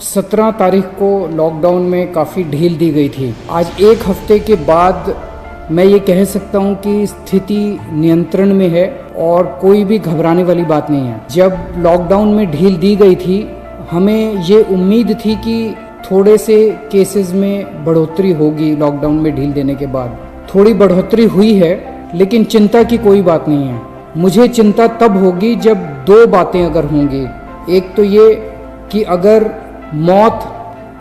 17 तारीख को लॉकडाउन में काफ़ी ढील दी गई थी। आज एक हफ्ते के बाद मैं ये कह सकता हूँ कि स्थिति नियंत्रण में है और कोई भी घबराने वाली बात नहीं है। जब लॉकडाउन में ढील दी गई थी, हमें ये उम्मीद थी कि थोड़े से केसेस में बढ़ोतरी होगी। लॉकडाउन में ढील देने के बाद थोड़ी बढ़ोतरी हुई है, लेकिन चिंता की कोई बात नहीं है। मुझे चिंता तब होगी जब दो बातें अगर होंगी। एक तो ये कि अगर मौत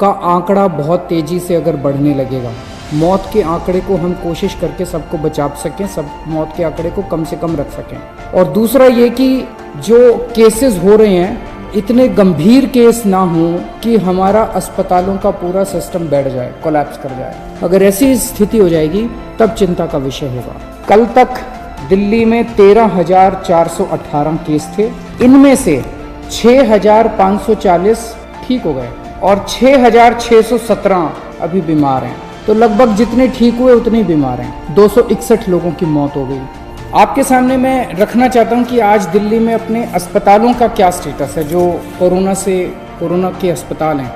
का आंकड़ा बहुत तेज़ी से अगर बढ़ने लगेगा, मौत के आंकड़े को हम कोशिश करके सबको बचा सकें, सब मौत के आंकड़े को कम से कम रख सकें। और दूसरा ये कि जो केसेस हो रहे हैं, इतने गंभीर केस ना हो कि हमारा अस्पतालों का पूरा सिस्टम बैठ जाए, कोलैप्स कर जाए। अगर ऐसी स्थिति हो जाएगी तब चिंता का विषय होगा। कल तक दिल्ली में 13,418 केस थे। इनमें से 6,540 ठीक हो गए और 6,617 अभी बीमार हैं। तो लगभग जितने ठीक हुए उतने ही बीमार हैं। 261 लोगों की मौत हो गई। आपके सामने मैं रखना चाहता हूं कि आज दिल्ली में अपने अस्पतालों का क्या स्टेटस है। जो कोरोना के अस्पताल हैं,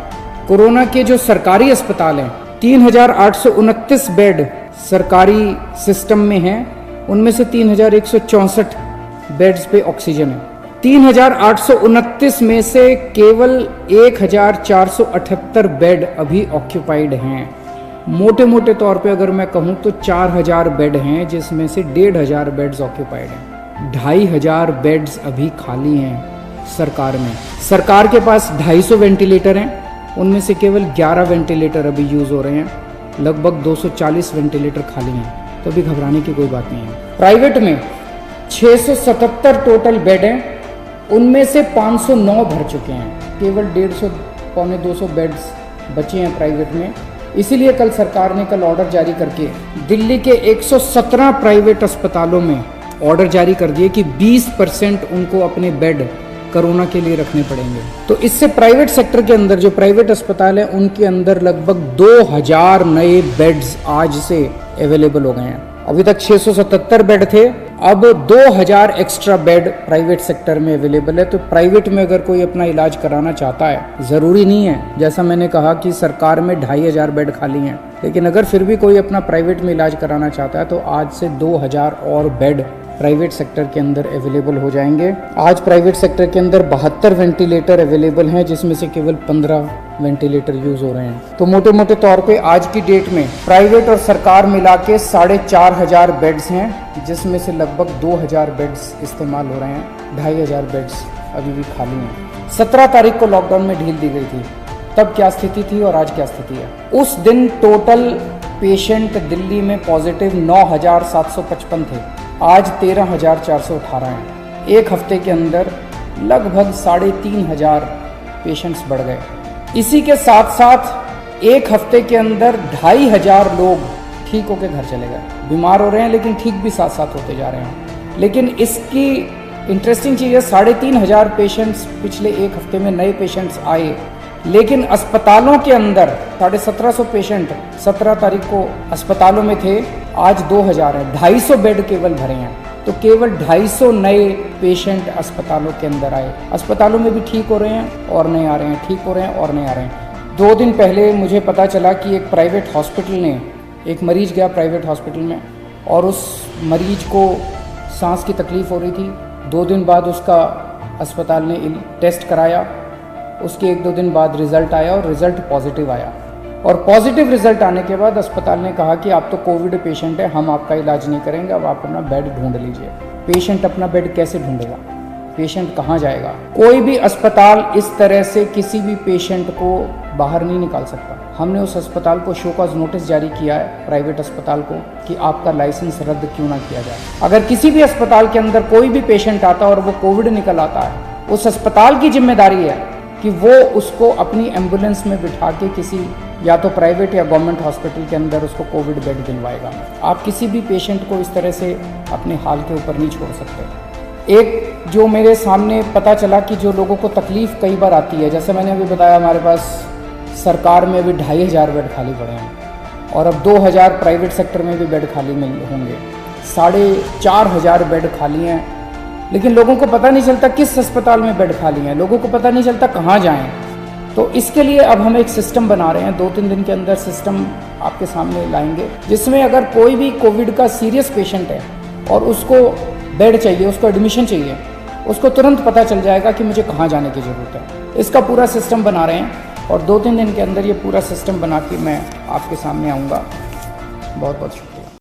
कोरोना के जो सरकारी अस्पताल हैं, 3,829 बेड सरकारी सिस्टम में हैं। उनमें से 3,164 बेड्स पे ऑक्सीजन है। 3,829 में से केवल 1,478 बेड अभी ऑक्यूपाइड हैं। मोटे मोटे तौर पे अगर मैं कहूँ तो 4,000 बेड हैं, जिसमें से 1,500 बेड्स ऑक्यूपाइड हैं। 2,500 बेड्स अभी खाली हैं सरकार में। सरकार के पास 250 वेंटिलेटर हैं, उनमें से केवल 11 वेंटिलेटर अभी यूज़ हो रहे हैं। लगभग 240 वेंटिलेटर खाली हैं। तो अभी घबराने की कोई बात नहीं है। प्राइवेट में 677 टोटल बेड हैं, उनमें से 509 भर चुके हैं। केवल 150 पौने 200 बेड्स बचे हैं प्राइवेट में। इसीलिए कल सरकार ने ऑर्डर जारी करके दिल्ली के 117 प्राइवेट अस्पतालों में ऑर्डर जारी कर दिए कि 20% उनको अपने बेड कोरोना के लिए रखने पड़ेंगे। तो इससे प्राइवेट सेक्टर के अंदर जो प्राइवेट अस्पताल हैं, उनके अंदर लगभग 2,000 नए बेड्स आज से अवेलेबल हो गए हैं। अभी तक 677 बेड थे, अब 2,000 एक्स्ट्रा बेड प्राइवेट सेक्टर में अवेलेबल है। तो प्राइवेट में अगर कोई अपना इलाज कराना चाहता है, ज़रूरी नहीं है, जैसा मैंने कहा कि सरकार में 2,500 बेड खाली हैं, लेकिन अगर फिर भी कोई अपना प्राइवेट में इलाज कराना चाहता है तो आज से 2,000 और बेड प्राइवेट सेक्टर के अंदर अवेलेबल हो जाएंगे। आज प्राइवेट सेक्टर के अंदर 72 वेंटिलेटर अवेलेबल हैं, जिसमें से केवल 15 वेंटिलेटर यूज हो रहे हैं। तो मोटे मोटे तौर पे आज की डेट में प्राइवेट और सरकार मिला के 4,500 बेड्स हैं, जिसमें से लगभग 2,000 बेड्स इस्तेमाल हो रहे हैं। 2,500 बेड्स अभी भी खाली हैं। 17 तारीख को लॉकडाउन में ढील दी गई थी, तब क्या स्थिति थी और आज क्या स्थिति है। उस दिन टोटल पेशेंट दिल्ली में पॉजिटिव 9,755 थे, आज 13,418 हैं। एक हफ्ते के अंदर लगभग 3,500 पेशेंट्स बढ़ गए। इसी के साथ साथ एक हफ्ते के अंदर 2,500 लोग ठीक होकर घर चले गए। बीमार हो रहे हैं लेकिन ठीक भी साथ साथ होते जा रहे हैं। लेकिन इसकी इंटरेस्टिंग चीज़ है, 3,500 पेशेंट्स पिछले एक हफ्ते में नए पेशेंट्स आए, लेकिन अस्पतालों के अंदर 1,750 पेशेंट 17 तारीख को अस्पतालों में थे, आज 2,000 हैं। 250 बेड केवल भरे हैं। तो केवल 250 नए पेशेंट अस्पतालों के अंदर आए। अस्पतालों में भी ठीक हो रहे हैं और नहीं आ रहे हैं, ठीक हो रहे हैं और नहीं आ रहे हैं। 2 दिन पहले मुझे पता चला कि एक प्राइवेट हॉस्पिटल ने, एक मरीज गया प्राइवेट हॉस्पिटल में और उस मरीज को सांस की तकलीफ़ हो रही थी। 2 दिन बाद उसका अस्पताल ने टेस्ट कराया, उसके 1-2 दिन बाद रिज़ल्ट आया और रिज़ल्ट पॉजिटिव आया। और पॉजिटिव रिज़ल्ट आने के बाद अस्पताल ने कहा कि आप तो कोविड पेशेंट है, हम आपका इलाज नहीं करेंगे, अब आप अपना बेड ढूंढ लीजिए। पेशेंट अपना बेड कैसे ढूंढेगा? पेशेंट कहाँ जाएगा? कोई भी अस्पताल इस तरह से किसी भी पेशेंट को बाहर नहीं निकाल सकता। हमने उस अस्पताल को शो कॉज नोटिस जारी किया है, प्राइवेट अस्पताल को, कि आपका लाइसेंस रद्द क्यों ना किया जाए। अगर किसी भी अस्पताल के अंदर कोई भी पेशेंट आता और वो कोविड निकल आता है, उस अस्पताल की जिम्मेदारी है कि वो उसको अपनी एम्बुलेंस में बिठा के किसी या तो प्राइवेट या गवर्नमेंट हॉस्पिटल के अंदर उसको कोविड बेड दिलवाएगा। आप किसी भी पेशेंट को इस तरह से अपने हाल के ऊपर नहीं छोड़ सकते। एक जो मेरे सामने पता चला कि जो लोगों को तकलीफ़ कई बार आती है, जैसे मैंने अभी बताया, हमारे पास सरकार में अभी 2,500 बेड खाली पड़े हैं और अब 2,000 प्राइवेट सेक्टर में भी बेड खाली होंगे। 4,500 बेड खाली हैं, लेकिन लोगों को पता नहीं चलता किस अस्पताल में बेड खाली हैं, लोगों को पता नहीं चलता कहाँ जाएं। तो इसके लिए अब हम एक सिस्टम बना रहे हैं, 2-3 दिन के अंदर सिस्टम आपके सामने लाएंगे, जिसमें अगर कोई भी कोविड का सीरियस पेशेंट है और उसको बेड चाहिए, उसको एडमिशन चाहिए, उसको तुरंत पता चल जाएगा कि मुझे कहाँ जाने की ज़रूरत है। इसका पूरा सिस्टम बना रहे हैं और 2-3 दिन के अंदर ये पूरा सिस्टम बना के मैं आपके सामने आऊँगा। बहुत बहुत शुक्रिया।